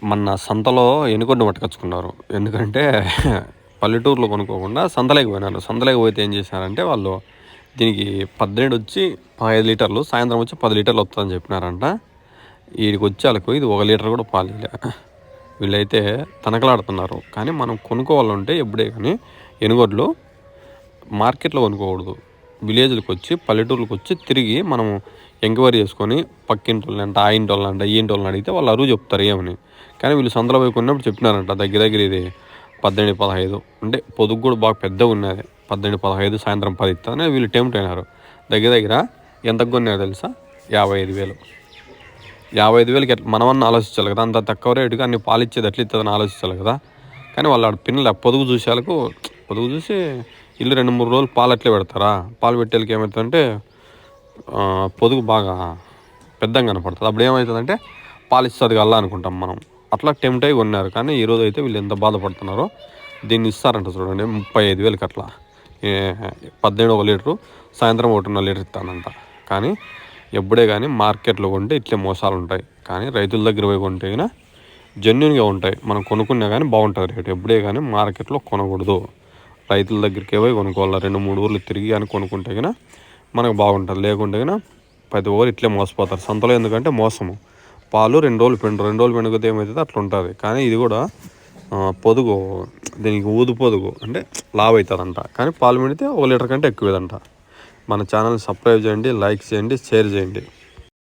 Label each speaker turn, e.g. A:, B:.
A: మొన్న సంతలో ఎనుగొడ్డు పట్టుకొచ్చుకున్నారు. ఎందుకంటే పల్లెటూరులో కొనుక్కోకుండా సంతలోకి పోయినారు. సంతలోకి పోతే ఏం చేశారంటే వాళ్ళు దీనికి 18 వచ్చి 15 లీటర్లు, సాయంత్రం వచ్చి 10 లీటర్లు వస్తుందని చెప్పినారంట. వీడికి వచ్చేళ్ళకు ఇది 1 లీటర్ కూడా పాలిలే. వీళ్ళైతే తనకలాడుతున్నారు. కానీ మనం కొనుక్కోవాలంటే ఎప్పుడే కానీ ఎనుగొడ్లు మార్కెట్లో కొనుక్కోకూడదు. విలేజ్లకు వచ్చి పల్లెటూరులకు వచ్చి తిరిగి మనం ఎంక్వైరీ చేసుకొని పక్కింటి వాళ్ళంట, ఆ ఇంటి వాళ్ళంట, ఈ ఇంటి వాళ్ళని అడిగితే వాళ్ళు అరువు చెప్తారు ఏమని. కానీ వీళ్ళు సంతలో పోయి కొన్నప్పుడు చెప్పినారంట దగ్గర ఇది 18-15 అంటే పొదుగు కూడా బాగా పెద్దగా ఉన్నది. 18-15 సాయంత్రం 10 ఇస్తుందని వీళ్ళు టెంప్ట్ అయినారు. దగ్గర ఎంతకు కొన్నారు తెలుసా? 55,000. 55,000కి మనమన్నా ఆలోచించాలి కదా, అంత తక్కువ రేటుగా అన్ని పాలు ఇచ్చేది ఎట్లా ఇస్తుందని ఆలోచించాలి కదా. కానీ వాళ్ళు ఆడ పిల్లలు పొదుగు చూసేలకు పొదుగు చూసి ఇల్లు 2-3 రోజులు పాలు అట్లే పెడతారా. పాలు పెట్టేళ్ళకి ఏమవుతుందంటే పొదుగు బాగా పెద్దగా కనపడుతుంది. అప్పుడు ఏమవుతుందంటే పాలు ఇస్తుంది కల్లా అనుకుంటాం మనం. అట్లా టెంప్ట్ అయి కొన్నారు. కానీ ఈరోజు అయితే వీళ్ళు ఎంత బాధపడుతున్నారో. దీన్ని ఇస్తారంట చూడండి 35,000కి అట్లా. 18 లీటరు, సాయంత్రం 1.5 లీటర్ ఇస్తానంట. కానీ ఎప్పుడే కానీ మార్కెట్లో కొంటే ఇట్లే మోసాలు ఉంటాయి. కానీ రైతుల దగ్గర పోయి కొంటే కానీ జెన్యున్గా ఉంటాయి. మనం కొనుక్కున్నా కానీ బాగుంటుంది రేటు. ఎప్పుడే కానీ మార్కెట్లో కొనకూడదు. రైతుల దగ్గరికి పోయి కొనుక్కోవాలి. 2-3 ఊర్లు తిరిగి అని కొనుక్కుంటే కానీ మనకు బాగుంటుంది. లేకుంటే కానీ ప్రతి ఊరు ఇట్లే మోసపోతారు సంతలో. ఎందుకంటే మోసము. పాలు 2 రోజులు పెండితే ఏమవుతుంది అట్లా ఉంటుంది. కానీ ఇది కూడా పొదుగు, దీనికి ఊదు పొదుగు అంటే లావ్ అవుతుందంట. కానీ పాలు పెడితే 1 లీటర్ కంటే ఎక్కువదంట. మన ఛానల్ సబ్స్క్రైబ్ చేయండి, లైక్ చేయండి, షేర్ చేయండి.